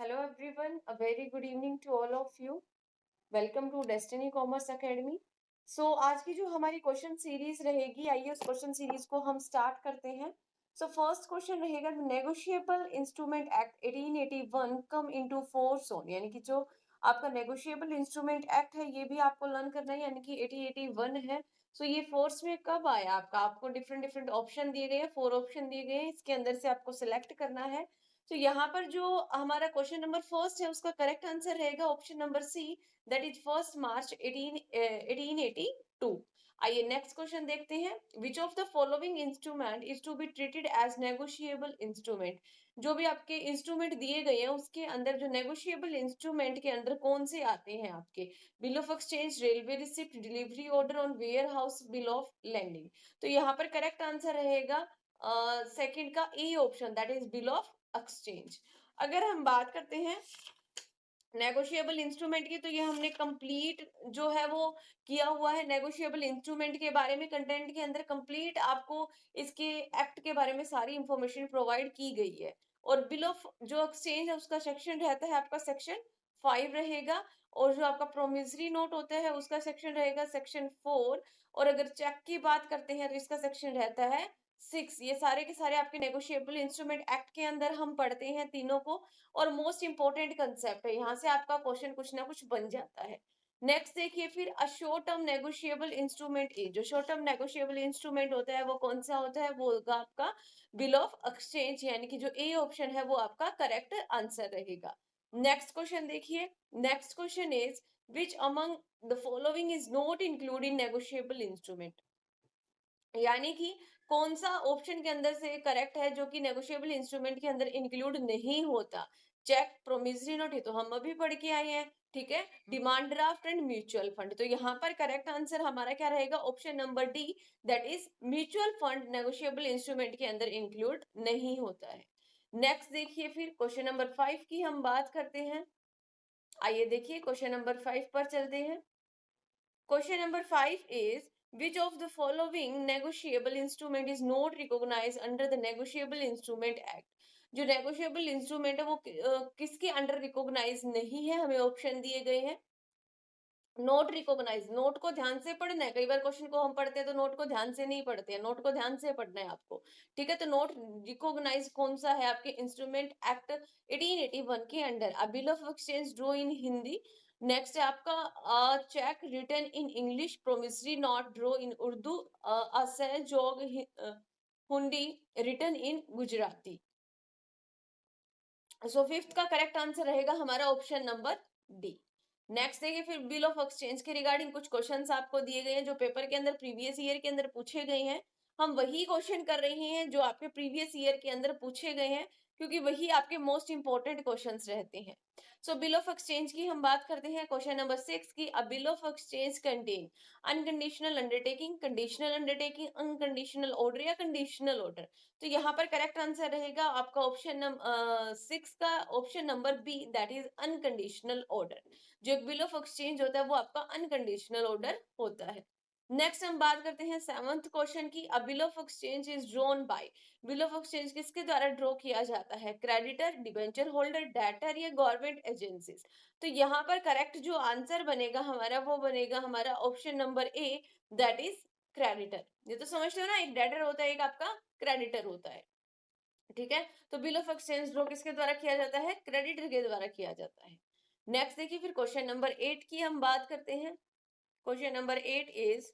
Hello everyone, a very good evening to all of you. Welcome to Destiny Commerce Academy. आज की जो हमारी question series रहेगी, आइए उस क्वेश्चन सीरीज को हम स्टार्ट करते हैं। फर्स्ट क्वेश्चन रहेगा, negotiable instrument act 1881 come into force on, यानी कि जो आपका नेगोशिएबल इंस्ट्रूमेंट एक्ट है ये भी आपको लर्न करना है, यानी कि 1881 है। ये फोर्स में कब आया आपको डिफरेंट डिफरेंट ऑप्शन दिए गए हैं, 4 ऑप्शन दिए गए हैं, इसके अंदर से आपको सिलेक्ट करना है। यहाँ पर जो हमारा क्वेश्चन नंबर फर्स्ट है उसका करेक्ट आंसर रहेगा option number C, that is 1 March 1882। आइए नेक्स्ट क्वेश्चन देखते हैं। Which of the following instrument is to be treated as negotiable instrument. जो भी आपके इंस्ट्रूमेंट दिए गए हैं उसके अंदर जो नेगोशिएबल इंस्ट्रूमेंट के अंदर कौन से आते हैं आपके, bill of exchange, railway receipt, delivery order on warehouse, bill of landing. तो यहाँ पर करेक्ट आंसर रहेगा सेकंड का A option, that is bill of exchange. अगर हम बात करते हैं नेगोशिएबल इंस्ट्रूमेंट की, तो ये हमने कंप्लीट जो है वो किया हुआ है। नेगोशिएबल इंस्ट्रूमेंट के बारे में कंटेंट के अंदर कंप्लीट आपको इसके एक्ट के बारे में सारी इंफॉर्मेशन प्रोवाइड की गई है। और बिल ऑफ जो एक्सचेंज है उसका सेक्शन रहता है आपका सेक्शन 5 रहेगा, और जो आपका प्रोमिसरी नोट होता है उसका सेक्शन रहेगा सेक्शन 4। और अगर चेक की बात करते हैं तो इसका सेक्शन रहता है 6। ये सारे के सारे आपके नेगोशिएबल इंस्ट्रूमेंट एक्ट के अंदर हम पढ़ते हैं तीनों को, और मोस्ट इंपॉर्टेंट कंसेप्ट है, यहाँ से आपका क्वेश्चन कुछ ना कुछ बन जाता है। नेक्स्ट देखिए फिर, a short term negotiable instrument A. जो शॉर्ट टर्म नेगोशिएबल इंस्ट्रूमेंट होता है वो कौन सा होता है, वो होगा आपका बिल ऑफ एक्सचेंज, यानी कि जो ए ऑप्शन है वो आपका करेक्ट आंसर रहेगा। नेक्स्ट क्वेश्चन देखिए। Next question is, which among the following is not include in negotiable instrument. यानी कि कौन सा ऑप्शन के अंदर से करेक्ट है जो कि नेगोशिएबल इंस्ट्रूमेंट के अंदर इंक्लूड नहीं होता। चेक, प्रोमिसरी नोट, ये तो हम अभी पढ़ के आए हैं, ठीक है। Demand draft and mutual fund, तो यहाँ पर करेक्ट आंसर हमारा क्या रहेगा, option number D, that is mutual fund negotiable instrument के अंदर इंक्लूड नहीं होता है। नेक्स्ट देखिए फिर, क्वेश्चन नंबर 5 की हम बात करते हैं। आइए देखिए क्वेश्चन नंबर 5 पर चलते हैं। Question number 5 is, which of the following negotiable instrument is not recognized under the Negotiable Instrument Act? जो negotiable instrument है वो किसके अंडर रिकॉग्नाइज नहीं है, हमें ऑप्शन दिए गए हैं। नोट रिकॉग्नाइज, नोट को ध्यान से पढ़ना है। कई बार क्वेश्चन को हम पढ़ते हैं तो नोट को ध्यान से नहीं पढ़ते हैं, नोट को ध्यान से पढ़ना है आपको, ठीक है। तो नोट रिकॉग्नाइज कौन सा है आपके इंस्ट्रूमेंट एक्ट 1881 के under, a bill of exchange drawn in Hindi. Next है आपका cheque written in English, promissory note drawn in Urdu, असहयोग hundi written in Gujarati. Fifth का करेक्ट आंसर रहेगा हमारा ऑप्शन नंबर डी। नेक्स्ट देखिए फिर, बिल ऑफ एक्सचेंज के रिगार्डिंग कुछ क्वेश्चंस आपको दिए गए हैं जो पेपर के अंदर प्रीवियस ईयर के अंदर पूछे गए हैं। हम वही क्वेश्चन कर रहे हैं जो आपके प्रीवियस ईयर के अंदर पूछे गए हैं, क्योंकि वही आपके मोस्ट इंपॉर्टेंट क्वेश्चंस रहते हैं। बिल ऑफ एक्सचेंज की हम बात करते हैं, क्वेश्चन नंबर 6 की, अ bill of exchange contain unconditional undertaking, conditional undertaking, unconditional order या कंडीशनल ऑर्डर। तो यहाँ पर करेक्ट आंसर रहेगा आपका ऑप्शन नंबर 6 का option number B, that is unconditional order. जो एक बिल ऑफ एक्सचेंज होता है वो आपका अनकंडीशनल ऑर्डर होता है। नेक्स्ट हम बात करते हैं सेवंथ क्वेश्चन की, अ bill of exchange is drawn bye. Bill of exchange किसके द्वारा ड्रॉ किया जाता है, क्रेडिटर, डिबेंचर होल्डर, डेटर या गवर्नमेंट एजेंसीज। तो यहाँ पर करेक्ट जो आंसर बनेगा हमारा वो बनेगा हमारा option number A, that is creditor. ये तो समझते हो ना, एक डेटर होता है एक आपका क्रेडिटर होता है, ठीक है। तो बिल ऑफ एक्सचेंज ड्रॉ किसके द्वारा किया जाता है, क्रेडिटर के द्वारा किया जाता है। नेक्स्ट देखिए फिर, क्वेश्चन नंबर 8 की हम बात करते हैं। Question number 8 is,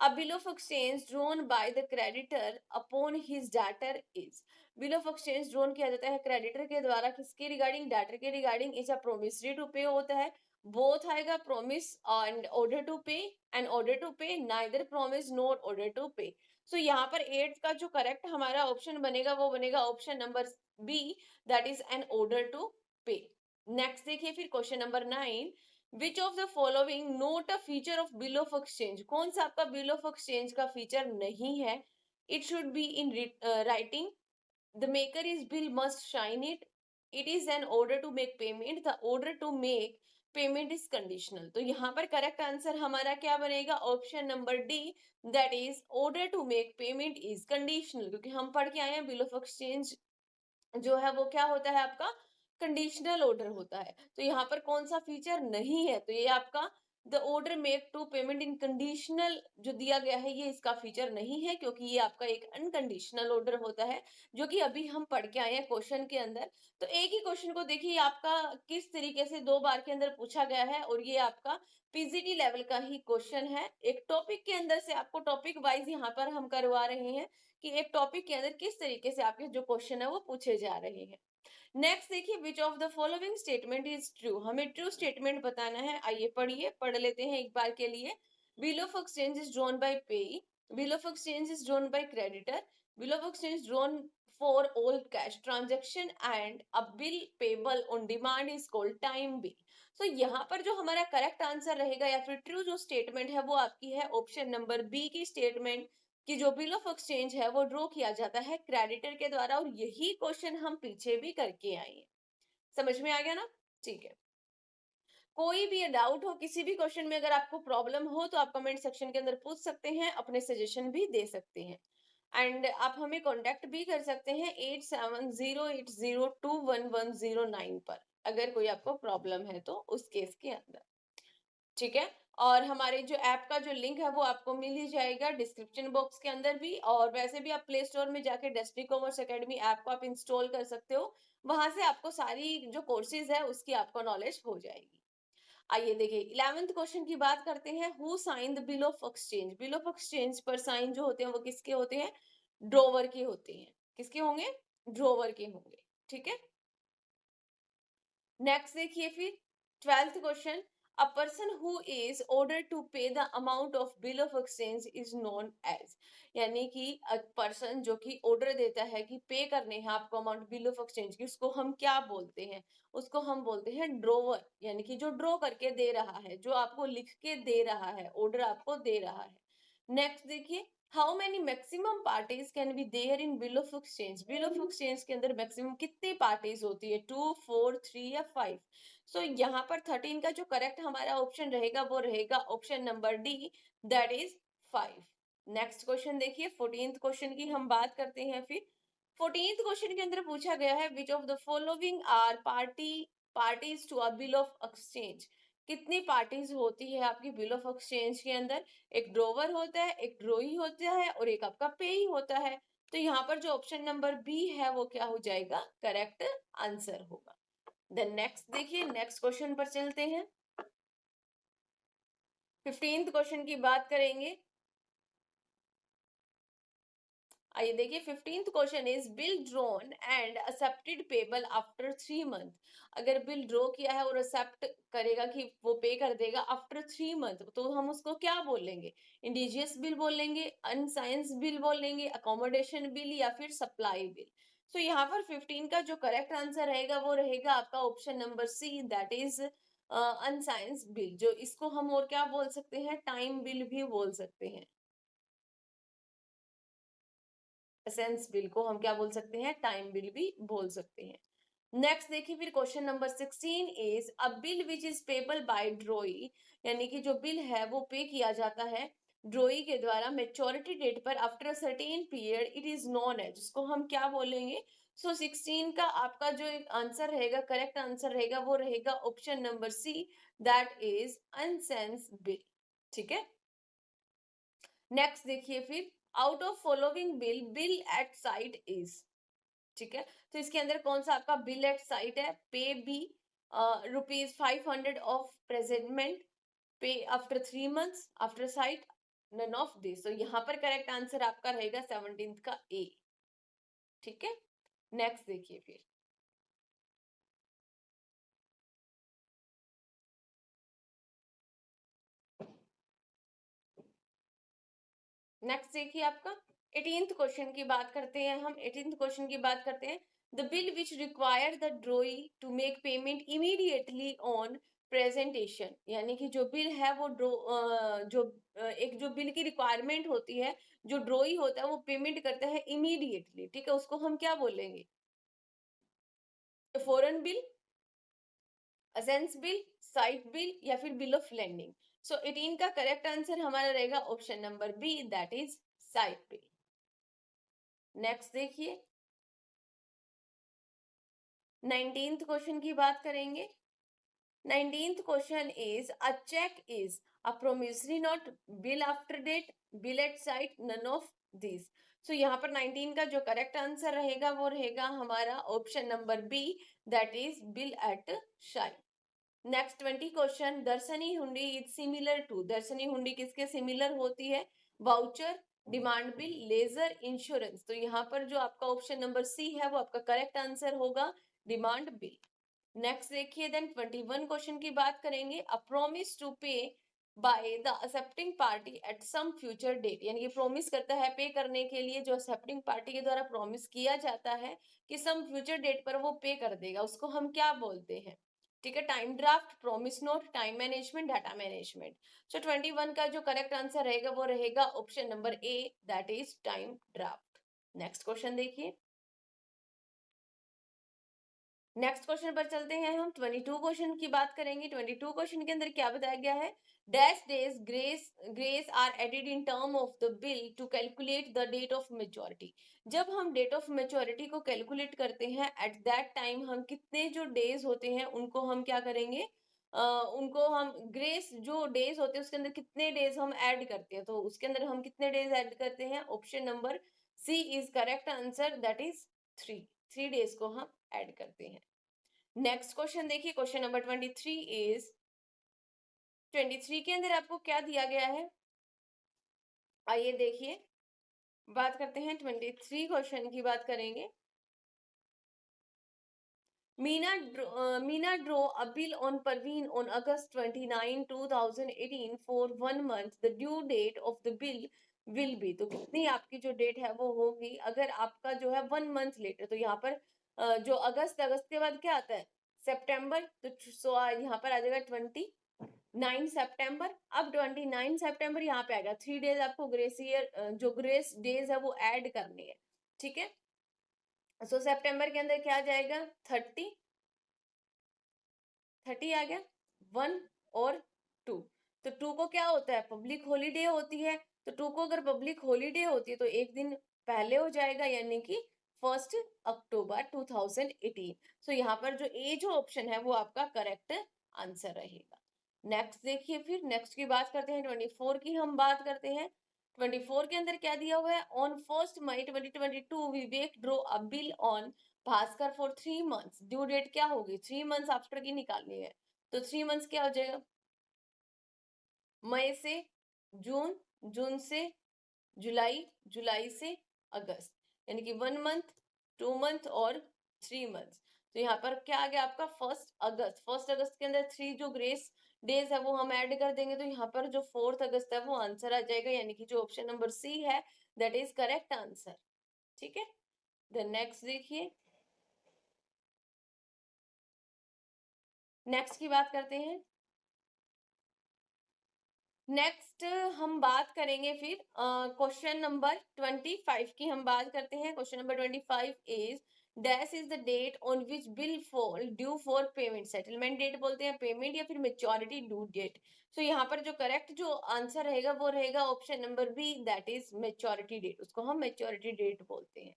a bill of exchange drawn by the creditor upon his debtor is। Bill of exchange drawn किया जाता है क्रेडिटर के द्वारा किसके रिगार्डिंग, डेटर के regarding. Is a promissory to pay होता है, बोथ आएगा promise and order to pay, and order to pay, neither promise nor order to pay. यहाँ पर 8 का जो करेक्ट हमारा ऑप्शन बनेगा वो बनेगा option number B, that is an order to pay. Next देखिए फिर, question number 9, which of the following note a feature of bill of exchange. कौन सा आपका बिल ऑफ एक्सचेंज का फीचर नहीं है, it should be in writing, the maker is bill must sign it, it is an order to make payment, the order to make payment is conditional. तो यहाँ पर correct answer हमारा क्या बनेगा, option number D, that is order to make payment is conditional. क्योंकि हम पढ़ के आए हैं बिल ऑफ एक्सचेंज जो है वो क्या होता है आपका कंडीशनल ऑर्डर होता है। तो यहाँ पर कौन सा फीचर नहीं है, तो ये आपका the order make to payment in conditional जो दिया गया है, ये इसका फीचर नहीं है, क्योंकि ये आपका एक अनकंडीशनल ऑर्डर होता है, जो कि अभी हम पढ़ के आए हैं क्वेश्चन के अंदर। तो एक ही क्वेश्चन को देखिए आपका किस तरीके से 2 बार के अंदर पूछा गया है, और ये आपका पीजीटी लेवल का ही क्वेश्चन है। एक टॉपिक के अंदर से आपको टॉपिक वाइज यहाँ पर हम करवा रहे हैं कि एक टॉपिक के अंदर किस तरीके से आपके जो क्वेश्चन है वो पूछे जा रहे हैं। नेक्स्ट देखिए, विच of the following statement is true, हमें ट्रू स्टेटमेंट बताना है। आइए पढ़िए, पढ़ लेते हैं एक बार के लिए। Bill of exchange is drawn by pay, bill of exchange is drawn by creditor, bill of exchange drawn for all cash transaction and a bill payable on demand is called time bill. तो यहाँ पर जो हमारा correct answer रहेगा या फिर true जो statement है वो आपकी है ऑप्शन नंबर बी की स्टेटमेंट, कि जो बिल ऑफ एक्सचेंज है वो ड्रॉ किया जाता है क्रेडिटर के द्वारा, और यही क्वेश्चन हम पीछे भी करके आए हैं। समझ में आ गया ना? ठीक है। कोई भी डाउट हो किसी भी क्वेश्चन में, अगर आपको प्रॉब्लम हो तो आप कमेंट सेक्शन के अंदर पूछ सकते हैं, अपने सजेशन भी दे सकते हैं। एंड आप हमें कांटेक्ट भी कर सकते हैं 8708021109 पर, अगर कोई आपको प्रॉब्लम है तो उस केस के अंदर। ठीक है। और हमारे जो ऐप का जो लिंक है वो आपको मिल ही जाएगा डिस्क्रिप्शन बॉक्स के अंदर भी, और वैसे भी आप प्ले स्टोर में जाके डेस्टिनी कॉमर्स एकेडमी ऐप को आप इंस्टॉल कर सकते हो। वहां से आपको सारी जो कोर्सेज है उसकी आपको नॉलेज हो जाएगी। आइए देखिए 11th क्वेश्चन की बात करते हैं। Who sign the bill of exchange, bill of exchange पर साइन जो होते हैं वो किसके होते हैं? ड्रोवर के होते हैं। किसके होंगे? ड्रोवर के होंगे। ठीक है। नेक्स्ट देखिए फिर 12th question, a person who is order to pay the amount of bill of exchange is known as, यानी कि पर्सन जो कि ऑर्डर देता है कि पे करने हैं आपको अमाउंट बिल ऑफ एक्सचेंज की, उसको हम क्या बोलते हैं? उसको हम बोलते हैं ड्रोवर, यानी कि जो ड्रॉ करके दे रहा है, जो आपको लिख के दे रहा है, ऑर्डर आपको दे रहा है। नेक्स्ट देखिए, how many maximum parties can be there in bill of exchange, bill of exchange के अंदर मैक्सिमम कितनी पार्टीज होती है? 2, 4, 3 या 5? सो यहाँ पर 13 का जो करेक्ट हमारा ऑप्शन रहेगा वो रहेगा option number D, that is 5। Next question देखिए 14th क्वेश्चन की हम बात करते हैं फिर। 14th क्वेश्चन के अंदर पूछा गया है, which of the following are parties to a bill of exchange, कितनी पार्टीज होती है आपकी बिल ऑफ एक्सचेंज के अंदर? एक ड्रोवर होता है, एक ड्रोई होता है, और एक आपका पेई होता है। तो यहाँ पर जो ऑप्शन नंबर बी है वो क्या हो जाएगा? करेक्ट आंसर होगा। देन नेक्स्ट देखिए, नेक्स्ट क्वेश्चन पर चलते हैं। 15th क्वेश्चन की बात करेंगे। आइए देखिए 15th question is bill drawn and accepted payable after 3 month, अगर बिल ड्रॉ किया है और एक्सेप्ट करेगा कि वो पे कर देगा आफ्टर 3 मंथ, तो हम उसको क्या बोलेंगे? इंडिजियस बिल बोलेंगे, अनसाइंस बिल बोलेंगे, अकोमोडेशन बिल, या फिर सप्लाई बिल? तो यहाँ पर 15 का जो करेक्ट आंसर रहेगा वो रहेगा आपका option number C, that is अनसाइंस बिल, जो इसको हम और क्या बोल सकते हैं? टाइम बिल भी बोल सकते हैं। असेंस बिल को हम क्या बोल सकते हैं? टाइम बिल भी बोल सकते हैं। नेक्स्ट देखिए फिर question number 16 is a bill which is payable by drawee, यानी कि जो बिल है वो पे किया जाता है ड्रोई के द्वारा मेच्योरिटी डेट पर after certain period, it is known as, जिसको हम क्या बोलेंगे? सो 16 का आपका जो आंसर रहेगा, करेक्ट आंसर रहेगा वो रहेगा option number C, that is अनसेंस बिल। ठीक है। नेक्स्ट देखिए फिर, out of following bill, bill at sight is, ठीक है। तो इसके अंदर कौन सा आपका बिल एट साइट है? Payable, ₹500 of presentment, pay after 3 months, after sight, none of this. तो यहाँ पर करेक्ट आंसर आपका रहेगा 17th का ए। ठीक है। नेक्स्ट देखिए फिर, नेक्स्ट देखिए आपका 18th क्वेश्चन की बात करते हैं हम। 18th क्वेश्चन की बात करते हैं। The bill which require the drawee to make payment immediately on presentation, यानी कि जो बिल है वो एक जो बिल की रिक्वायरमेंट होती है, जो ड्रोई होता है वो पेमेंट करता है इमीडिएटली, ठीक है, उसको हम क्या बोलेंगे? Foreign bill, असेंस bill, site bill, या फिर बिल ऑफ लैंडिंग? सो 18 का करेक्ट आंसर हमारा रहेगा option number B, that is sight bill. Next देखिए, 19th क्वेश्चन की बात करेंगे। 19th question is a check is a promissory note, bill after date, bill at site, none of these. So यहाँ पर 19 का जो करेक्ट आंसर रहेगा वो रहेगा हमारा option number B, that is bill at sight. Next 20 question, darshani hundi is similar to, दर्शनी हुंडी किसके सिमिलर होती है? Voucher, demand bill, ledger, insurance. तो यहाँ पर जो आपका ऑप्शन नंबर सी है वो आपका करेक्ट आंसर होगा, डिमांड बिल। नेक्स्ट देखिए, देन 21 क्वेश्चन की बात करेंगे। A promise to pay by the accepting party at some future date, यानी कि प्रॉमिस करता है पे करने के लिए, जो एक्सेप्टिंग पार्टी के द्वारा प्रॉमिस किया जाता है कि सम फ्यूचर डेट पर वो पे कर देगा, उसको हम क्या बोलते हैं? ठीक है, time draft, promissory note, time management, data management. So 21 का जो करेक्ट आंसर रहेगा वो रहेगा option number A, that is time draft. Next question देखिए। नेक्स्ट क्वेश्चन पर चलते हैं हम। 22 क्वेश्चन की बात करेंगे। 22 क्वेश्चन के अंदर क्या बताया गया है? Dash days grace are added in term of the bill to calculate the date of maturity. जब हम डेट ऑफ मेच्योरिटी को कैलकुलेट करते हैं, एट दैट टाइम हम कितने जो डेज होते हैं उनको हम क्या करेंगे, उनको हम ग्रेस जो डेज होते हैं उसके अंदर कितने डेज हम ऐड करते हैं, तो उसके अंदर हम कितने डेज ऐड करते हैं? Option number C is correct answer, that is 3 days को हम ऐड करते हैं। नेक्स्ट क्वेश्चन देखिए, क्वेश्चन नंबर 23 इज, 23 के अंदर आपको क्या दिया गया है? आइए देखिए, बात करते हैं 23 क्वेश्चन की बात करेंगे। Meena draw a bill on Parveen on August 29 2018 for 1 month, the due date of the bill will be. तो कितनी आपकी जो डेट है वो होगी अगर आपका जो है 1 मंथ लेटर। तो यहाँ पर जो अगस्त, अगस्त के बाद क्या आता है? सितंबर। तो यहाँ पर आ जाएगा 29 सितंबर। अब 29 सितंबर यहाँ पे आएगा, 3 डेज आपको ग्रेस ईयर जो ग्रेस डेज है वो ऐड करनी है। ठीक है, सो सितंबर के अंदर क्या आ जाएगा? 30 आ गया, 1 और 2। तो 2 को क्या होता है? पब्लिक हॉलीडे होती है। तो 2 को अगर पब्लिक हॉलीडे होती है तो एक दिन पहले हो जाएगा, यानी कि 1 अक्टूबर 2018। सो यहाँ पर जो ए जो ऑप्शन है वो आपका करेक्ट आंसर रहेगा। नेक्स्ट देखिए, फिर नेक्स्ट की बात करते हैं, 24 की हम बात करते हैं। 24 के अंदर क्या दिया हुआ है? On 1 May 2022 Vivek draw a bill on Bhaskar for 3 months. Due date क्या होगी? 3 मंथ्स आफ्टर की निकालनी है। तो 3 मंथ्स क्या हो जाएगा? मई से जून, जून से जुलाई, जुलाई से अगस्त, यानी कि 1 मंथ, 2 मंथ और 3 मंथ्स। तो यहाँ पर क्या आ गया आपका? 1 अगस्त। 1 अगस्त के अंदर 3 जो ग्रेस डेज है वो हम ऐड कर देंगे, तो यहाँ पर जो 4 अगस्त है वो आंसर आ जाएगा, यानी कि जो ऑप्शन नंबर सी है दैट इज करेक्ट आंसर। ठीक है, देन नेक्स्ट देखिए, नेक्स्ट की बात करते हैं। नेक्स्ट हम बात करेंगे फिर क्वेश्चन नंबर 25 की हम बात करते हैं। Question number 25 is, dash is the date on which bill fall due for payment. Settlement date बोलते हैं पेमेंट, या फिर मेच्योरिटी ड्यू डेट। सो यहाँ पर जो करेक्ट जो आंसर रहेगा वो रहेगा option number B, that is maturity date. उसको हम मेच्योरिटी डेट बोलते हैं।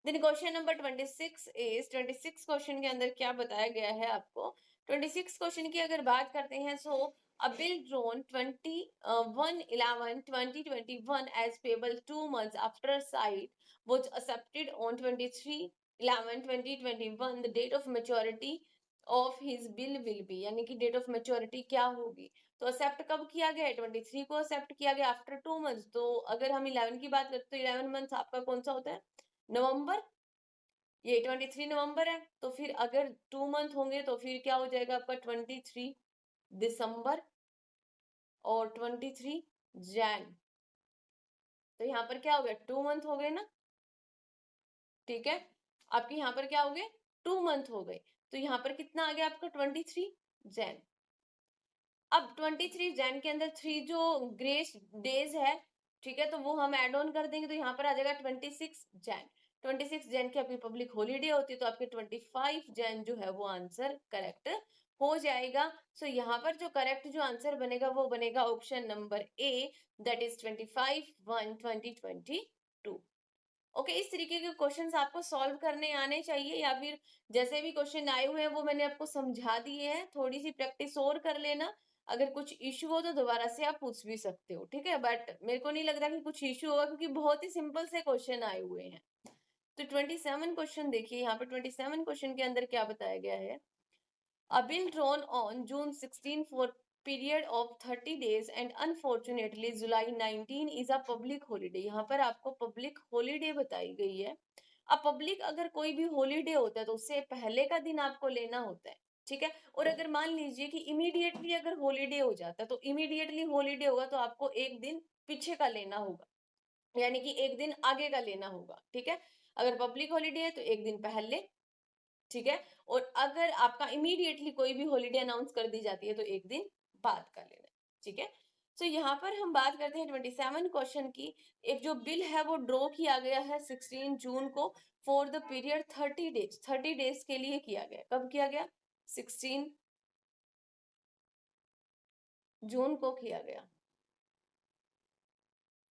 Then question number 26 is, 26 question के अंदर क्या बताया गया है आपको? 26 क्वेश्चन की अगर बात करते हैं, सो a bill drawn 21/11/2021 as payable 2 months after site was accepted on 23/11/2021, the date of maturity of his bill will be, यानी कि डेट ऑफ मेच्योरिटी क्या होगी? तो एक्सेप्ट कब किया गया है? 23 को एक्सेप्ट किया गया आफ्टर 2 मंथ्स। तो अगर हम 11 की बात करते तो 11 मंथ्स आपका कौन सा होता है? नवंबर। ये 23 नवंबर है, तो फिर अगर 2 मंथ होंगे तो फिर क्या हो जाएगा आपका? 23 दिसंबर और 23 जैन। तो यहाँ पर क्या हो गया? 2 मंथ हो गए ना। ठीक है, आपके यहाँ पर क्या हो गए? 2 मंथ हो गए। तो यहाँ पर कितना आ गया आपका? 23 जैन। अब 23 जैन के अंदर 3 जो ग्रेस डेज है, ठीक है, तो वो हम ऐड ऑन कर देंगे, तो यहाँ पर आ जाएगा 26 जैन। 26 जैन की आपकी पब्लिक हॉलीडे होती है, तो आपके 25 जैन जो है वो आंसर करेक्ट हो जाएगा। सो यहाँ पर जो करेक्ट जो आंसर बनेगा वो बनेगा option number A, that is 25/1/2022। Okay, इस तरीके के क्वेश्चंस आपको सॉल्व करने आने चाहिए, या फिर जैसे भी क्वेश्चन आए हुए हैं वो मैंने आपको समझा दिए हैं, थोड़ी सी प्रैक्टिस और कर लेना। अगर कुछ इशू हो तो दोबारा से आप पूछ भी सकते हो, ठीक है, बट मेरे को नहीं लगता कि कुछ इशू होगा, क्योंकि बहुत ही सिंपल से क्वेश्चन आए हुए हैं। तो 27 क्वेश्चन देखिए, यहाँ पे 27 क्वेश्चन के अंदर क्या बताया गया है। A bill drawn on June 16 for period of 30 days and unfortunately July 19 is a public holiday। यहाँ पर आपको पब्लिक हॉलीडे बताई गई है। अब पब्लिक अगर कोई भी हॉलीडे होता है तो उससे पहले का दिन आपको लेना होता है, ठीक है। और अगर मान लीजिए कि इमीडिएटली अगर हॉलीडे हो जाता है, तो इमीडिएटली हॉलीडे होगा तो आपको एक दिन पीछे का लेना होगा, यानी कि एक दिन आगे का लेना होगा, ठीक है। अगर पब्लिक हॉलीडे है तो एक दिन पहले, ठीक है। और अगर आपका इमीडिएटली कोई भी हॉलीडे अनाउंस कर दी जाती है तो एक दिन बाद का लेना है, ठीक है। तो यहाँ पर हम बात करते हैं 27 क्वेश्चन की। एक जो बिल है वो ड्रॉ किया गया है 16 जून को for the period 30 days, 30 days के लिए किया गया। कब किया गया? 16 जून को किया गया,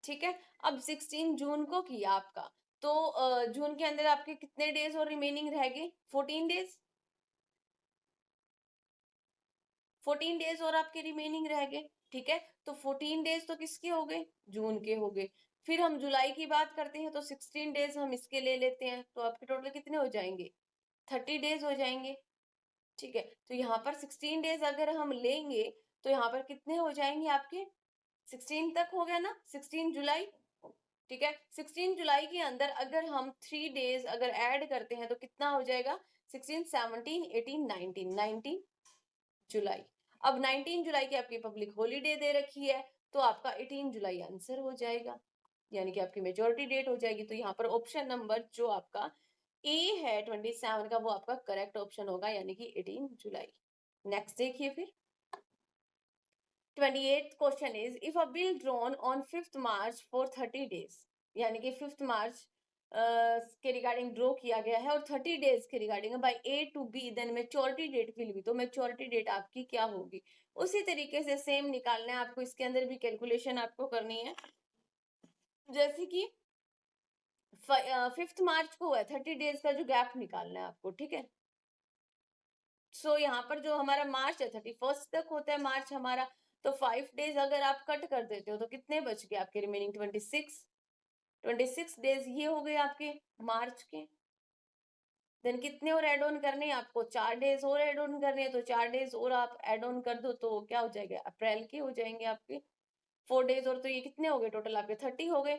ठीक है। अब 16 जून को किया आपका, तो जून के अंदर आपके कितने डेज और रिमेनिंग रह गए? 14 डेज, 14 डेज और आपके रिमेनिंग रह गए, ठीक है। तो 14 डेज तो किसके हो गए? जून के हो गए। फिर हम जुलाई की बात करते हैं तो 16 डेज हम इसके ले लेते हैं, तो आपके टोटल कितने हो जाएंगे? 30 डेज हो जाएंगे, ठीक है। तो यहाँ पर 16 डेज अगर हम लेंगे तो यहाँ पर कितने हो जाएंगे आपके? 16 तक हो गया ना, 16 जुलाई, ठीक है। 16 जुलाई के अंदर अगर हम 3 डेज अगर ऐड करते हैं तो कितना हो जाएगा? 16, 17, 18, 19, 19 जुलाई। अब 19 जुलाई की आपकी पब्लिक हॉलीडे दे रखी है, तो आपका 18 जुलाई आंसर हो जाएगा, यानी कि आपकी मेजोरिटी डेट हो जाएगी। तो यहाँ पर ऑप्शन नंबर जो आपका ए है 27 का, वो आपका करेक्ट ऑप्शन होगा, यानी कि 18 जुलाई। नेक्स्ट देखिए फिर 28th question is if a bill drawn on 5th March for 30 days, यानी कि 5th मार्च के रिगार्डिंग ड्रॉ किया गया है और 30 डेज के regarding by A to B, then maturity date will be, तो मेच्योरिटी डेट आपकी क्या होगी? उसी तरीके से सेम निकालना है आपको, इसके अंदर भी कैलकुलेशन आपको करनी है। जैसे कि 5th मार्च को है, 30 डेज का जो गैप निकालना है आपको, ठीक है। सो यहाँ पर जो हमारा मार्च है 31st तक होता है मार्च हमारा, तो 5 डेज अगर आप कट कर देते हो तो कितने बच गए आपके रिमेनिंग? 26 डेज ये हो गए आपके मार्च के। देन कितने और ऐड ऑन करने हैं आपको? 4 डेज और ऐड ऑन करने हैं, तो 4 डेज और आप ऐड ऑन कर दो तो क्या हो जाएगा? अप्रैल के हो जाएंगे आपके 4 डेज और, तो ये कितने हो गए टोटल आपके? 30 हो गए,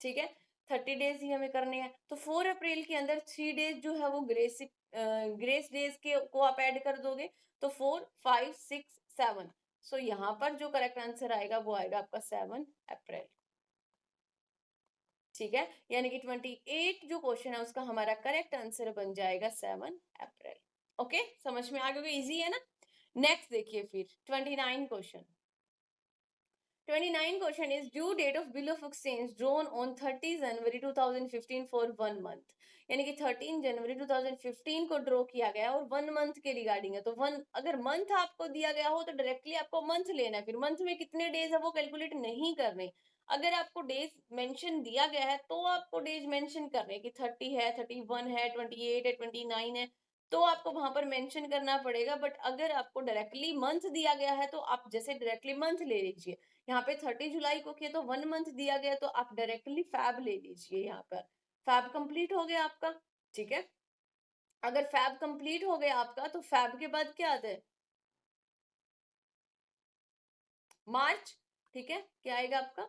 ठीक है। 30 डेज ही हमें करने हैं, तो 4 अप्रैल के अंदर 3 डेज जो है वो ग्रेस डेज के को आप ऐड कर दोगे, तो 4, 5, 6, 7। सो यहाँ पर जो करेक्ट आंसर आएगा वो आएगा आपका 7 अप्रैल, ठीक है। यानी कि 28 जो क्वेश्चन है उसका हमारा करेक्ट आंसर बन जाएगा 7 अप्रैल। ओके, समझ में आ गया? इजी है ना। नेक्स्ट देखिए फिर 29 question. 29 question is due date of bill of exchange drawn on 30 January 2015 for 1 month, यानी कि 13 जनवरी 2015 को ड्रॉ किया गया और 1 मंथ के रिगार्डिंग है। तो वन अगर मंथ आपको दिया गया हो तो डायरेक्टली आपको मंथ लेना है, फिर मंथ में कितने डेज है वो कैलकुलेट नहीं करने। अगर आपको डेज मेंशन दिया गया है तो आपको डेज मेंशन करने कि 30 है, 31 है, 28 है, 29 है, तो आपको वहां पर मेंशन करना पड़ेगा। बट अगर आपको डायरेक्टली मंथ दिया गया है तो आप जैसे डायरेक्टली मंथ ले लीजिए। यहाँ पे 30 जुलाई को किया तो 1 मंथ दिया गया, तो आप डायरेक्टली फैब ले लीजिए। यहाँ पर फैब कंप्लीट हो गया आपका, ठीक है। अगर फैब कंप्लीट हो गया आपका तो फैब के बाद क्या आता है? मार्च, ठीक है। क्या आएगा आपका?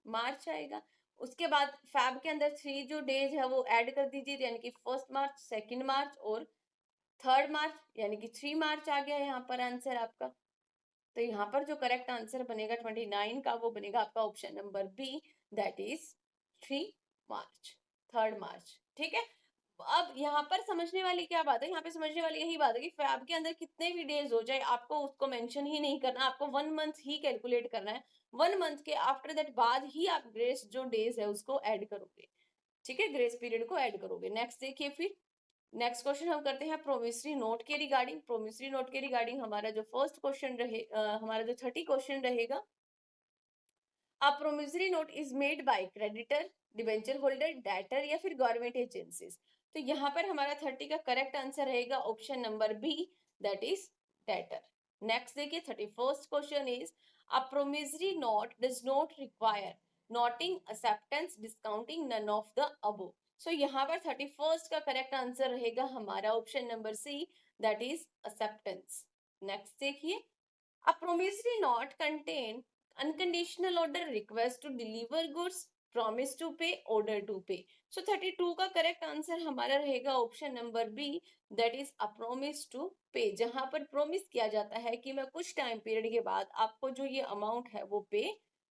मार्च आएगा। उसके बाद फैब के अंदर 3 जो डेज है वो ऐड कर दीजिए, यानी कि 1 मार्च, 2 मार्च और 3 मार्च, यानी कि 3 मार्च आ गया यहाँ पर आंसर आपका। तो यहाँ पर जो करेक्ट आंसर बनेगा 29 का, वो बनेगा आपका option number B, that is 3 March, 3 March, ठीक है। अब यहाँ पर समझने वाली क्या बात है? यहाँ पे समझने वाली यही बात है कि फैब के अंदर कितने भी डेज हो जाए आपको उसको मेंशन ही नहीं करना, आपको 1 मंथ ही कैलकुलेट करना है। 1 मंथ के आफ्टर दैट बाद ही आप ग्रेस जो डेज है उसको ऐड करोगे, ठीक है, ग्रेस पीरियड को ऐड करोगे। नेक्स्ट देखिए फिर नेक्स्ट क्वेश्चन हम करते हैं प्रोमिसरी नोट के रिगार्डिंग। प्रोमिसरी नोट के रिगार्डिंग हमारा जो फर्स्ट क्वेश्चन रहे हमारा जो 30 क्वेश्चन रहेगा अ promissory note is made by creditor, debenture holder, debtor या फिर गवर्नमेंट एजेंसीज। तो यहाँ पर हमारा 30 का करेक्ट आंसर रहेगा option number B, that is debtor. Next देखिए 31st question is a promissory note does not require noting, acceptance, discounting, none of the above. So यहाँ पर 31st का करेक्ट आंसर रहेगा हमारा option number C, that is acceptance. Next देखिए a promissory note contain unconditional order, request to deliver goods, promise to pay, order to pay। so 32 का correct answer हमारा रहेगा option number B, that is a promise to pay, जहां पर promise किया जाता है कि मैं कुछ टाइम पीरियड के बाद आपको जो ये अमाउंट है वो पे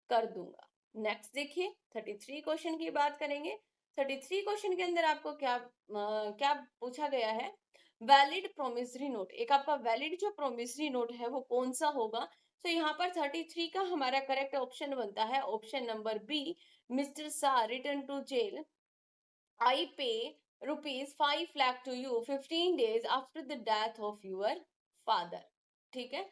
कर दूंगा। नेक्स्ट देखिए 33 क्वेश्चन की बात करेंगे। 33 क्वेश्चन के अंदर आपको क्या पूछा गया है, वैलिड प्रोमिसरी नोट, एक आपका वैलिड जो प्रोमिसरी नोट है वो कौन सा होगा। तो यहाँ पर 33 का हमारा करेक्ट ऑप्शन बनता है ऑप्शन नंबर बी, मिस्टर सा return to jail, I pay ₹5 lakh to you 15 days after the death of your father. ठीक है,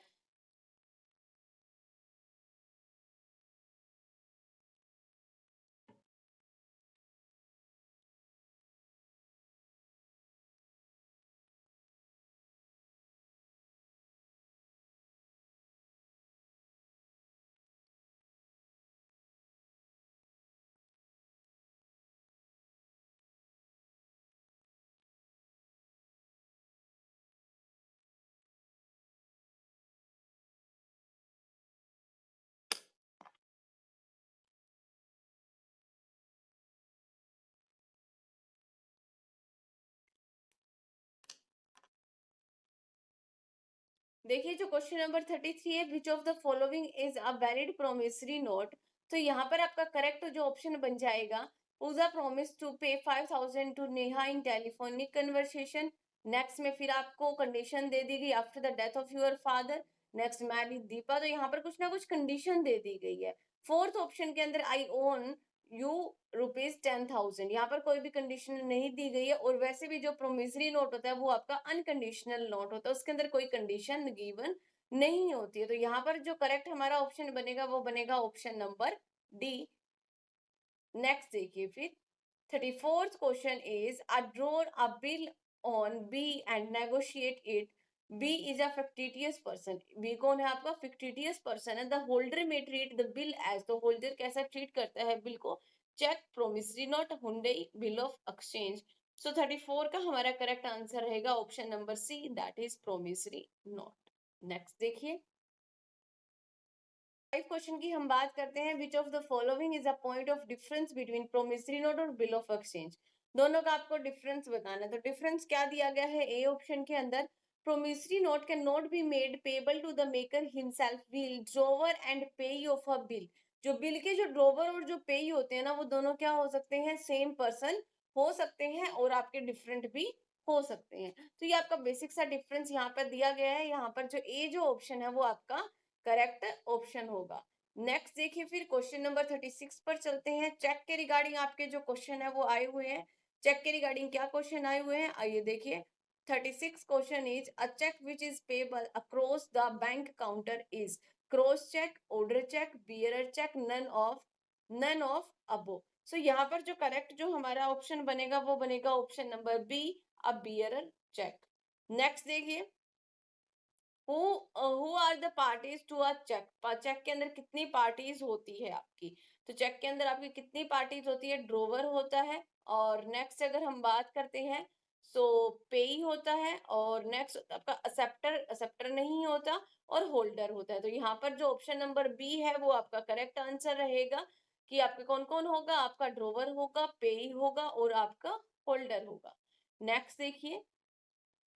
देखिए जो क्वेश्चन नंबर 33 है, which of the following is a valid promissory note. तो यहाँ पर आपका करेक्ट जो ऑप्शन बन जाएगा, पूजा promise to pay 5,000 to Neha in telephonic conversation. Next में फिर आपको कंडीशन दे दी गई after the death of your father. Next marriage Deepa, तो यहाँ पर कुछ ना कुछ कंडीशन दे दी गई है। फोर्थ ऑप्शन के अंदर आई ओन यू ₹10,000, यहाँ पर कोई भी कंडीशन नहीं दी गई है। और वैसे भी जो प्रोमिसरी नोट होता है वो आपका अनकंडीशनल नोट होता है, उसके अंदर कोई कंडीशन गिवन नहीं होती है। तो यहाँ पर जो करेक्ट हमारा ऑप्शन बनेगा वो बनेगा ऑप्शन नंबर डी। नेक्स्ट देखिए फिर 34th question is a drawer a bill on B and negotiate it. B is a fictitious person, B कौन है आपका फिक्टिटियस पर्सन है। द होल्डर में ट्रीट द बिल एज, तो होल्डर कैसा treat करता है बिल को, cheque, promissory note, hundi, bill of exchange. So 34 का हमारा करेक्ट आंसर रहेगा option number C, that is promissory note. Next देखिए 5 क्वेश्चन की हम बात करते हैं, which of the following is a point of difference between promissory note और बिल ऑफ एक्सचेंज। दोनों का आपको डिफरेंस बताना है। तो डिफरेंस क्या दिया गया है ए ऑप्शन के अंदर, promissory note can not be made payable to the maker himself, bill drawer and payee of a bill. जो बिल के जो ड्रोवर और जो पेई होते हैं ना, वो दोनों क्या हो सकते हैं, सेम पर्सन हो सकते हैं और आपके डिफरेंट भी हो सकते हैं। तो ये आपका बेसिक सा डिफरेंस यहाँ पर दिया गया है। यहाँ पर जो ए जो ऑप्शन है वो आपका करेक्ट ऑप्शन होगा। नेक्स्ट देखिए फिर क्वेश्चन नंबर 36 पर चलते हैं। चेक के रिगार्डिंग आपके जो क्वेश्चन है वो आए हुए हैं। चेक के रिगार्डिंग क्या क्वेश्चन आए हुए हैं, आइए देखिए। 36 question is a cheque which is payable across the bank counter is cross cheque, order cheque, bearer cheque, none of above. So यहाँ पर जो करेक्ट जो हमारा ऑप्शन बनेगा वो बनेगा option number B, a bearer cheque. Next देखिए who are the parties to a cheque. Cheque के अंदर कितनी पार्टीज होती है आपकी। तो चेक के अंदर आपकी कितनी पार्टीज होती है, ड्रोवर होता है, और नेक्स्ट अगर हम बात करते हैं सो पेई होता है, और नेक्स्ट आपका एक्सेप्टर, एक्सेप्टर नहीं होता, और होल्डर होता है। तो यहाँ पर जो ऑप्शन नंबर बी है वो आपका करेक्ट आंसर रहेगा कि आपका कौन कौन होगा, आपका ड्रोवर होगा, पेई होगा और आपका होल्डर होगा। नेक्स्ट देखिए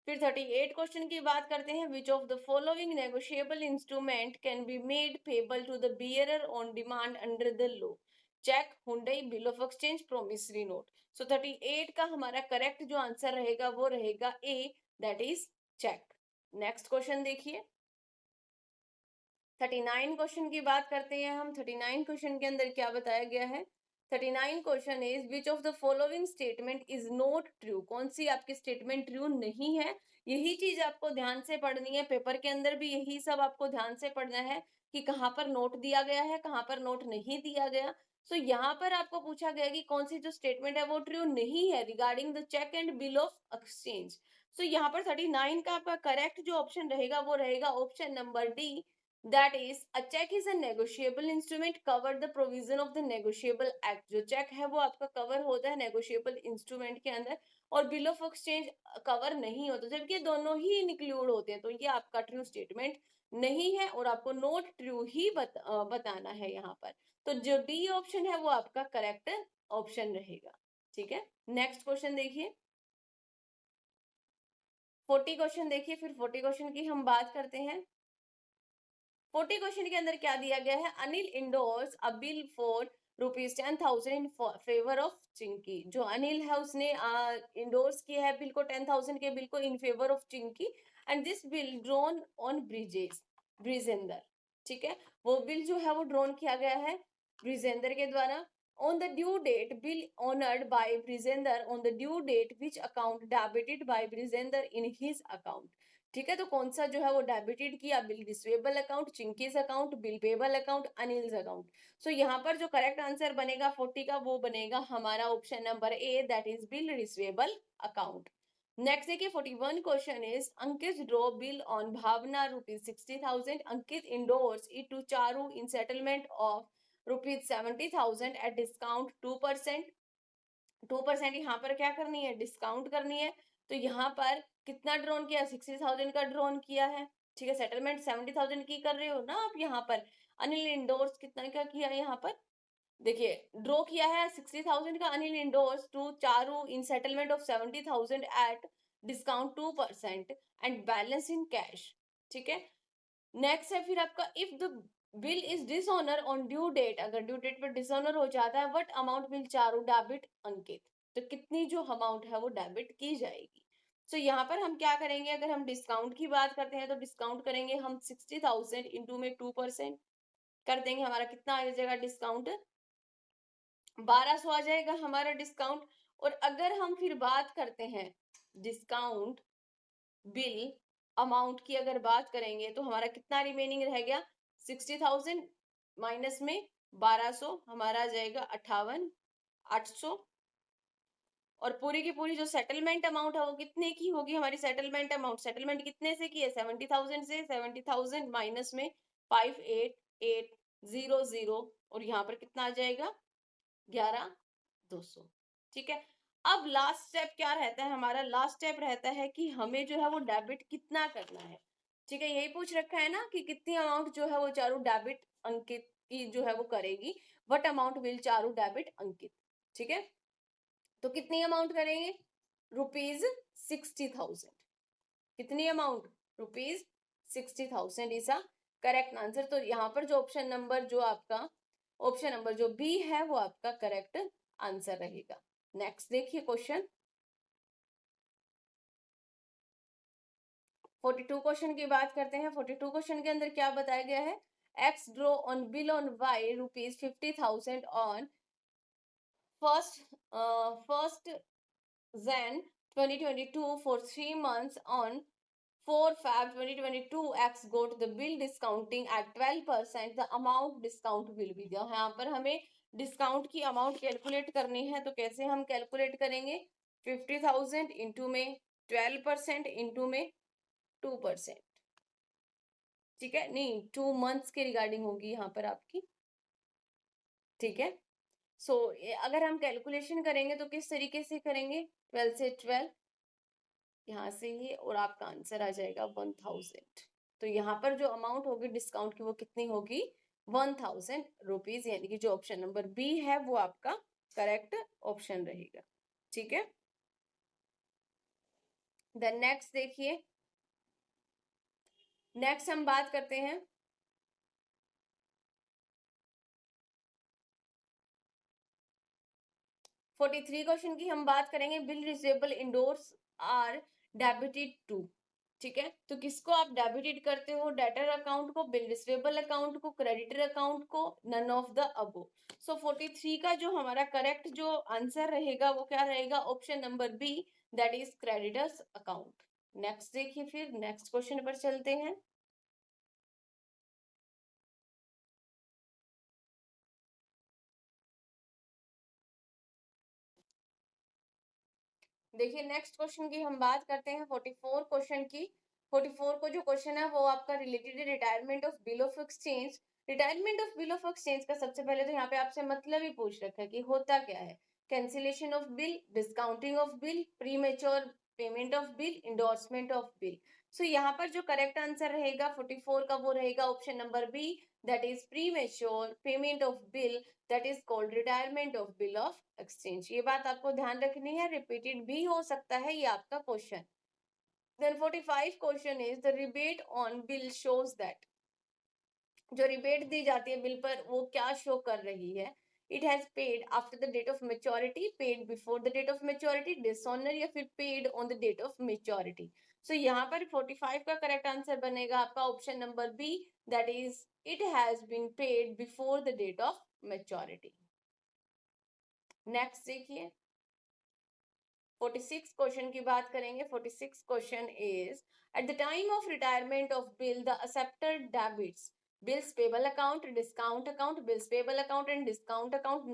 फिर 38 क्वेश्चन की बात करते हैं, which of the following negotiable instrument can be made payable to the bearer on demand under the law, cheque, hundi, bill of exchange, promissory note. So 38 का हमारा करेक्ट जो आंसर रहेगा वो रहेगा A, that is cheque. Next question देखिए 39 question की बात करते हैं हम। 39 क्वेश्चन के अंदर क्या बताया गया है, 39 question is which of the following statement is not true, कौन सी आपकी स्टेटमेंट ट्रू नहीं है। यही चीज आपको ध्यान से पढ़नी है, पेपर के अंदर भी यही सब आपको ध्यान से पढ़ना है कि कहाँ पर नोट दिया गया है, कहाँ पर नोट नहीं दिया गया। सो यहाँ पर आपको पूछा गया कि कौन सी जो स्टेटमेंट है वो ट्रू नहीं है regarding the cheque and bill of exchange. So यहाँ पर 39 का आपका करेक्ट जो ऑप्शन रहेगा वो रहेगा option number D, that is a check is a negotiable instrument cover the provision of the negotiable act। जो चेक है वो आपका कवर होता है नेगोशिएबल इंस्ट्रूमेंट के अंदर, और बिल ऑफ एक्सचेंज कवर नहीं होता, जबकि दोनों ही इंक्लूड होते हैं। तो ये आपका ट्रू स्टेटमेंट नहीं है और आपको नोट ट्रू ही बताना है यहाँ पर। तो जो डी ऑप्शन है वो आपका करेक्ट ऑप्शन रहेगा। ठीक है, नेक्स्ट क्वेश्चन देखिए, 40 क्वेश्चन देखिए, फिर 40 क्वेश्चन की हम बात करते हैं। 40 क्वेश्चन के अंदर क्या दिया गया है, Anil endorse a bill for ₹10,000 in favour of Chinki. जो अनिल है उसने इंडोर्स किया है बिल को, 10,000 के बिल को in favour of Chinki, and this bill drawn on Brijender. ठीक है, वो बिल जो है वो ड्रॉन किया गया है ब्रिजेंदर के द्वारा। on the due date bill honored by Brizender on the due date which account debited by Brizender in his account। ठीक है, तो कौन सा जो है वो डेबिटेड किया, bill receivable account, Chinki's account, bill payable account, Anil's account. So यहाँ पर जो करेक्ट आंसर बनेगा 40 का वो बनेगा हमारा option number A, that is bill receivable account. Next देखिए 41 question is Ankit draw bill on Bhavna ₹60,000, Ankit endorse it to Charu in settlement of ₹70,000 at discount 2%। 2% यहाँ पर क्या करनी है, डिस्काउंट करनी है। तो यहाँ पर कितना ड्रॉन किया, 60,000 का ड्रॉन किया है। ठीक है, सेटलमेंट 70,000 की कर रहे हो ना आप यहाँ पर। अनिल इंडोर्स कितना क्या किया है यहाँ पर, देखिए ड्रॉ किया है 60,000 का Anil endorse to Charu in settlement of 70,000 at discount 2% and balance in cash. ठीक है, नेक्स्ट है फिर आपका if the bill is dishonour on due date, अगर ड्यू डेट पर डिसऑनर हो जाता है, what amount will Charu debit Ankit, तो कितनी जो अमाउंट है वो डेबिट की जाएगी। सो यहाँ पर हम क्या करेंगे, अगर हम डिस्काउंट की बात करते हैं तो डिस्काउंट करेंगे हम 60,000 इंटू में 2% कर देंगे, हमारा कितना आ जाएगा डिस्काउंट, 1200 आ जाएगा हमारा डिस्काउंट। और अगर हम फिर बात करते हैं डिस्काउंट बिल अमाउंट की अगर बात करेंगे तो हमारा कितना रिमेनिंग रह गया, 60,000 माइनस में 1200 हमारा आ जाएगा 58,800। और पूरी की पूरी जो सेटलमेंट अमाउंट है वो कितने की होगी हमारी, सेटलमेंट अमाउंट, सेटलमेंट कितने से की है, 70,000 से। 70,000 माइनस में 58,800 और यहाँ पर कितना आ जाएगा 11,200। ठीक है, अब लास्ट स्टेप क्या रहता है हमारा, लास्ट स्टेप रहता है कि हमें जो है वो डेबिट कितना करना है। ठीक है, यही पूछ रखा है ना कि कितनी अमाउंट जो है वो चारू डेबिट अंकित की जो है वो करेगी, what amount will Charu debit Ankit. ठीक है, तो कितनी अमाउंट करेंगे, ₹60,000। कितनी amount, ₹60,000 is a correct answer. तो यहाँ पर जो ऑप्शन नंबर जो आपका ऑप्शन नंबर जो बी है वो आपका करेक्ट आंसर रहेगा। नेक्स्ट देखिए क्वेश्चन 42 क्वेश्चन की बात करते हैं। 42 क्वेश्चन के अंदर क्या बताया गया है, X draw on bill on Y ₹50,000 on first Jan 2022 for 3 months on 4 Feb 2022 X got the bill discounting at 12%, the amount discount will be there। यहाँ पर हमें डिस्काउंट की अमाउंट कैलकुलेट करनी है, तो कैसे हम कैलकुलेट करेंगे, 50,000 इंटू में 12% इंटू में 2%। ठीक है, नहीं 2 मंथ्स के रिगार्डिंग होगी यहाँ पर आपकी। ठीक है, सो अगर हम कैलकुलेशन करेंगे तो किस तरीके से करेंगे, 12 से 12 यहाँ से ही और आपका आंसर आ जाएगा 1,000। तो यहाँ पर जो अमाउंट होगी डिस्काउंट की वो कितनी होगी, 1,000 रुपीज, यानी कि जो ऑप्शन नंबर बी है वो आपका करेक्ट ऑप्शन रहेगा। ठीक है, देन नेक्स्ट देखिए, नेक्स्ट हम बात करते हैं 43 क्वेश्चन की हम बात करेंगे, bill receivable endorse are debited to. ठीक है, तो किसको आप डेबिटेड करते हो? डेटर अकाउंट को, बिल रिसीवेबल अकाउंट को, क्रेडिटर अकाउंट को, none of the above. So 43 का जो हमारा करेक्ट जो आंसर रहेगा वो क्या रहेगा? Option number B, that is creditors account. Next देखिए, फिर नेक्स्ट क्वेश्चन पर चलते हैं। देखिए नेक्स्ट क्वेश्चन की हम बात करते हैं 44 क्वेश्चन की। 44 को जो क्वेश्चन है वो आपका रिलेटेड है retirement of bill of exchange. Retirement of bill of exchange का सबसे पहले तो यहाँ पे आपसे मतलब ही पूछ रखा है कि होता क्या है। Cancellation of bill, discounting of bill, premature payment of bill, endorsement of bill. So यहाँ पर जो करेक्ट आंसर रहेगा 44 का वो रहेगा option number B, that is premature payment of bill, that is called retirement of bill of exchange. ये बात आपको ध्यान रखनी है, रिपीटेड भी हो सकता है ये आपका question. Then 45 question is the rebate on bill shows that. जो रिबेट दी जाती है बिल पर वो क्या शो कर रही है? It has paid after the date of maturity, paid before the date of maturity, dishonour, या फिर paid on the date of maturity. So यहाँ पर 45 का करेक्ट आंसर बनेगा आपका option number B, that is it has been paid before the date of maturity. Next देखिए 46 question की बात करेंगे। 46 question is at the time of retirement of bill the acceptor debits bills payable account, discount account, bills payable account and discount account,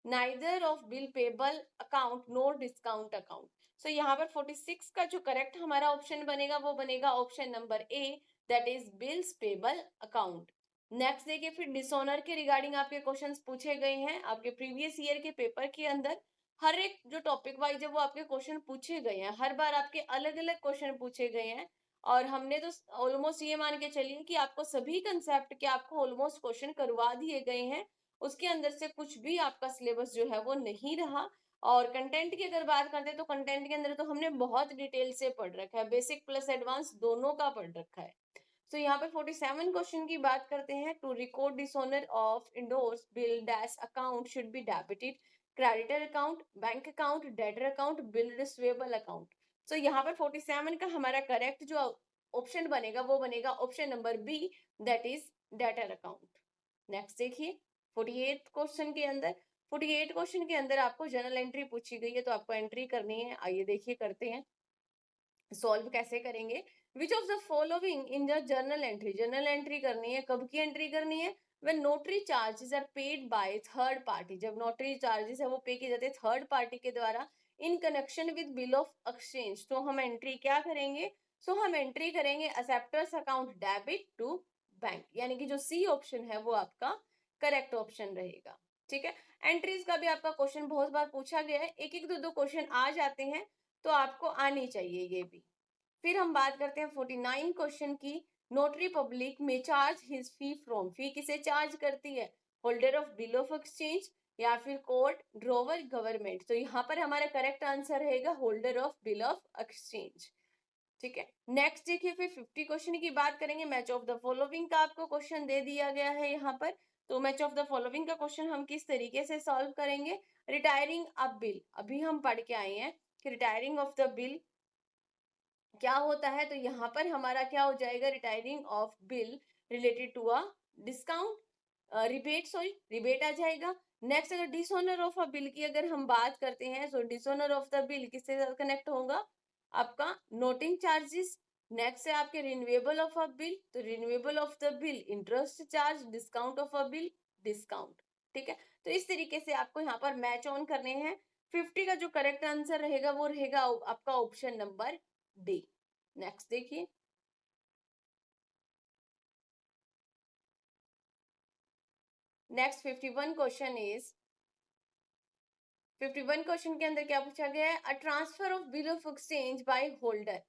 neither of bill payable account nor discount account. So यहाँ पर 46 का जो correct हमारा option बनेगा वो बनेगा option number A, that is bills payable account. Next देखिए फिर डिसऑनर के रिगार्डिंग आपके क्वेश्चंस पूछे गए हैं आपके प्रीवियस ईयर के पेपर के अंदर। हर एक जो टॉपिक वाइज है वो आपके क्वेश्चन पूछे गए हैं, हर बार आपके अलग अलग क्वेश्चन पूछे गए हैं। और हमने तो ऑलमोस्ट ये मान के चलिए कि आपको सभी कंसेप्ट के आपको ऑलमोस्ट क्वेश्चन करवा दिए गए हैं। उसके अंदर से कुछ भी आपका सिलेबस जो है वो नहीं रहा। और कंटेंट की अगर बात करते हैं तो कंटेंट के अंदर तो हमने बहुत डिटेल से पढ़ रखा है, बेसिक प्लस एडवांस दोनों का पढ़ रखा है। तो यहाँ पर 47 क्वेश्चन की बात करते हैं। To record dishonour of endorse bill dash account should be debited creditor account, bank account, debtor account, bill receivable account. So यहाँ पर 47 का हमारा करेक्ट जो ऑप्शन बनेगा वो बनेगा option number B, that is debtor account. Next देखिए 48 question के अंदर, 48 क्वेश्चन के अंदर आपको जर्नल एंट्री पूछी गई है तो आपको एंट्री करनी है। आइए देखिए करते हैं सॉल्व कैसे करेंगे। विच of the following in the journal entry, journal entry करनी है, कब की एंट्री करनी है? when notary charges are paid by third party, जब नोटरी चार्जेस है वो पे किए जाते हैं थर्ड पार्टी के द्वारा in connection with bill of exchange, तो हम एंट्री क्या करेंगे? सो हम एंट्री करेंगे acceptor's account debit to bank, यानी कि जो सी ऑप्शन है वो आपका करेक्ट ऑप्शन रहेगा। ठीक है, एंट्रीज का भी आपका क्वेश्चन बहुत बार पूछा गया है, एक एक दो दो क्वेश्चन आ जाते हैं तो आपको आनी चाहिए ये भी। फिर हम बात करते हैं 49 क्वेश्चन की। नोटरी पब्लिक में चार्ज हिज फी फ्रॉम, फी किसे चार्ज करती है? Holder of bill of exchange या फिर कोर्ट ड्रोवर गवर्नमेंट। तो यहाँ पर हमारा करेक्ट आंसर रहेगा holder of bill of exchange. ठीक है, नेक्स्ट देखिए फिर 50 क्वेश्चन की बात करेंगे। मैच ऑफ द फॉलोइंग का आपको क्वेश्चन दे दिया गया है यहाँ पर। तो मैच ऑफ द फॉलोइंग का क्वेश्चन हम किस तरीके से सॉल्व करेंगे? रिटायरिंग अ बिल, अभी हम पढ़ के आए हैं कि रिटायरिंग ऑफ द बिल क्या होता है, तो यहाँ पर हमारा क्या हो जाएगा? Retiring of bill related to a discount, rebate, sorry rebate आ जाएगा। नेक्स्ट अगर डिसऑनर ऑफ अ बिल की अगर हम बात करते हैं तो डिसऑनर ऑफ द बिल किसके साथ कनेक्ट होगा? आपका नोटिंग चार्जेस। नेक्स्ट है आपके रिन्यूएबल ऑफ अ बिल, तो renewable of the bill interest charge, discount of a bill discount. ठीक है, तो इस तरीके से आपको यहाँ पर मैच ऑन करने हैं। 50 का जो करेक्ट आंसर रहेगा वो रहेगा आपका ऑप्शन नंबर डी। नेक्स्ट देखिए नेक्स्ट 51 क्वेश्चन इज 51 क्वेश्चन के अंदर क्या पूछा गया है? A transfer of bill of exchange bye holder,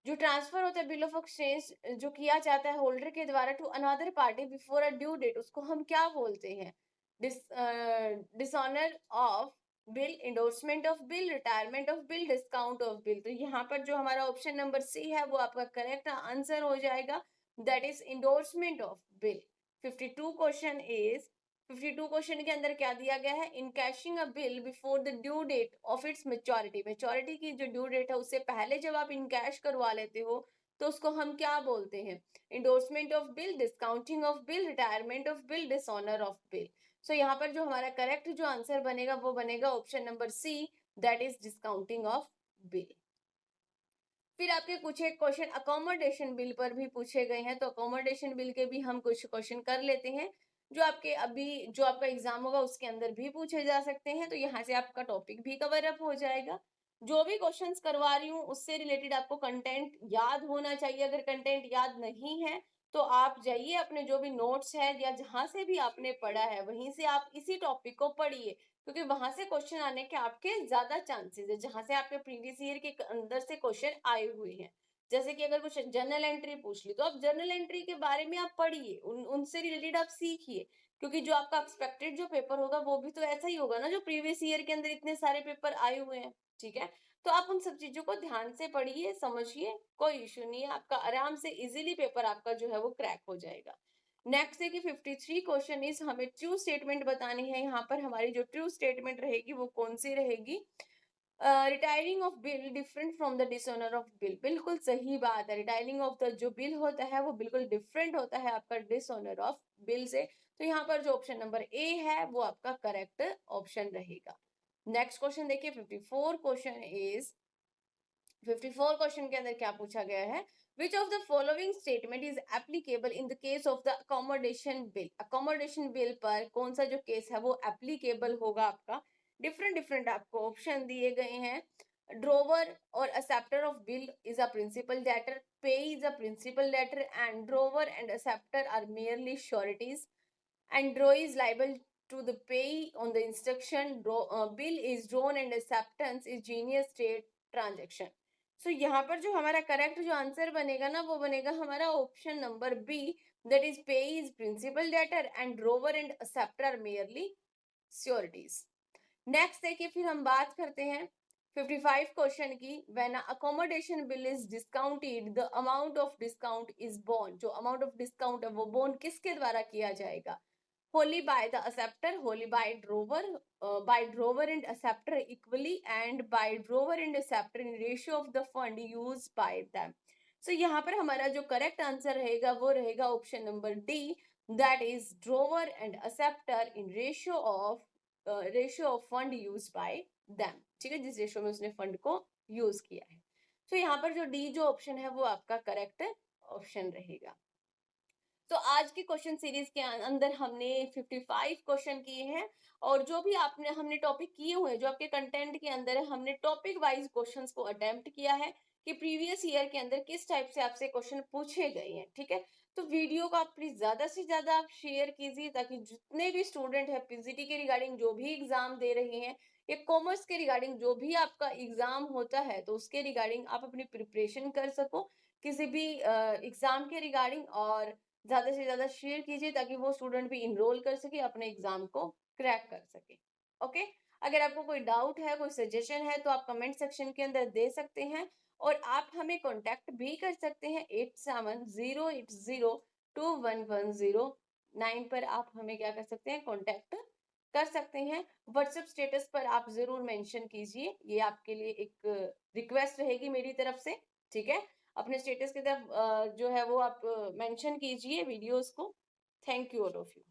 जो ट्रांसफर होता है बिल ऑफ एक्सचेंज जो किया जाता है होल्डर के द्वारा to another party before a due date, उसको हम क्या बोलते हैं? Dishonour of bill, endorsement of bill, retirement of bill, discount of bill. तो यहाँ पर जो हमारा ऑप्शन नंबर सी है वो आपका करेक्ट आंसर हो जाएगा, that is endorsement of bill. 52 question is 52 question के अंदर क्या दिया गया है, in cashing a bill before the due date of its maturity, maturity की जो ड्यू डेट है उससे पहले जब आप इन कैश करवा लेते हो तो उसको हम क्या बोलते हैं, endorsement of bill, discounting of bill, retirement of bill, dishonour of bill. So यहाँ पर जो हमारा करेक्ट जो आंसर बनेगा वो बनेगा option number C, that is discounting of bill. फिर आपके कुछ एक क्वेश्चन अकोमोडेशन बिल पर भी पूछे गए हैं, तो अकोमोडेशन बिल के भी हम कुछ क्वेश्चन कर लेते हैं जो आपके अभी जो आपका एग्जाम होगा उसके अंदर भी पूछे जा सकते हैं, तो यहाँ से आपका टॉपिक भी कवर अप हो जाएगा। जो भी क्वेश्चंस करवा रही हूँ उससे रिलेटेड आपको कंटेंट याद होना चाहिए। अगर कंटेंट याद नहीं है तो आप जाइए अपने जो भी नोट्स है या जहां से भी आपने पढ़ा है वहीं से आप इसी टॉपिक को पढ़िए, क्योंकि वहां से क्वेश्चन आने के आपके ज्यादा चांसेस है, जहां से आपके प्रीवियस ईयर के अंदर से क्वेश्चन आए हुए हैं। जैसे कि अगर कुछ जर्नल एंट्री पूछ ली तो आप जर्नल एंट्री के बारे में आप पढ़िए, उनसे रिलेटेड आप सीखिए, क्योंकि जो आपका एक्सपेक्टेड जो पेपर होगा वो भी तो ऐसा ही होगा ना जो प्रीवियस ईयर के अंदर इतने सारे पेपर आए हुए हैं। ठीक है, तो आप उन सब चीजों को ध्यान से पढ़िए, समझिए, कोई इश्यू नहीं है, आपका आराम से इजीली पेपर आपका जो है वो क्रैक हो जाएगा। नेक्स्ट है कि 53 क्वेश्चन इज हमें ट्रू स्टेटमेंट बतानी है। यहाँ पर हमारी जो ट्रू स्टेटमेंट रहेगी वो कौन सी रहेगी, retiring of bill different from the dishonour of bill, बिल्कुल सही बात है। रिटायरिंग ऑफ द जो बिल होता है वो बिल्कुल डिफरेंट होता है आपका डिसऑनर ऑफ बिल से, तो यहाँ पर जो ऑप्शन नंबर ए है वो आपका करेक्ट ऑप्शन रहेगा। नेक्स्ट क्वेश्चन देखिए 54 क्वेश्चन इज 54 क्वेश्चन के अंदर क्या पूछा गया है, which of the following statement is applicable in the case of the accommodation bill, accommodation bill पर कौन सा जो केस है वो एप्लीकेबल होगा आपका। डिफरेंट डिफरेंट आपको ऑप्शन दिए गए हैं। ड्रोवर और acceptor of bill is a principal debtor, pay is a principal debtor and drawer and acceptor are merely sureties, and draw is liable to the pay on the instruction, bill is drawn and acceptance is genius state transaction। सो यहाँ पर जो हमारा correct जो answer बनेगा ना वो बनेगा हमारा option number B, that is pay is principal debtor and drawer and acceptor are merely sureties. Next देखिए फिर हम बात करते हैं 55 क्वेश्चन की, when accommodation bill is discounted the amount of discount is borne, जो अमाउंट ऑफ डिस्काउंट है वो बोर्न किसके द्वारा किया जाएगा, wholly by the acceptor, wholly by drawer and acceptor equally, and by drawer and acceptor in ratio of the fund used by them। so यहाँ पर हमारा जो करेक्ट आंसर रहेगा वो रहेगा option number D, that is drawer and acceptor in ratio of fund used by them। ठीक है, जिस रेशियो में उसने फंड को यूज किया है। तो यहाँ पर जो डी जो ऑप्शन है वो आपका करेक्ट ऑप्शन रहेगा। तो आज की क्वेश्चन सीरीज के अंदर हमने 55 क्वेश्चन किए हैं, और जो भी आपने हमने टॉपिक किए हुए हैं जो आपके कंटेंट के अंदर है, हमने टॉपिक वाइज क्वेश्चंस को अटेम्प्ट किया है कि प्रीवियस ईयर के अंदर किस टाइप से आपसे क्वेश्चन पूछे गए हैं। ठीक है, तो वीडियो को आप प्लीज ज्यादा से ज्यादा आप शेयर कीजिए, ताकि जितने भी स्टूडेंट है पीजीटी के रिगार्डिंग जो भी एग्जाम दे रहे हैं या कॉमर्स के रिगार्डिंग जो भी आपका एग्जाम होता है, तो उसके रिगार्डिंग आप अपनी प्रिपरेशन कर सको किसी भी एग्जाम के रिगार्डिंग, और ज्यादा से ज्यादा शेयर कीजिए ताकि वो स्टूडेंट भी इनरोल कर सके, अपने एग्जाम को क्रैक कर सके। ओके, अगर आपको कोई डाउट है, कोई सजेशन है, तो आप कमेंट सेक्शन के अंदर दे सकते हैं, और आप हमें कांटेक्ट भी कर सकते हैं 8708021109 पर। आप हमें क्या कर सकते हैं, कांटेक्ट कर सकते हैं। व्हाट्सएप स्टेटस पर आप जरूर मेंशन कीजिए, ये आपके लिए एक रिक्वेस्ट रहेगी मेरी तरफ से। ठीक है, अपने स्टेटस की तरफ जो है वो आप मेंशन कीजिए वीडियोस को। Thank you all of you.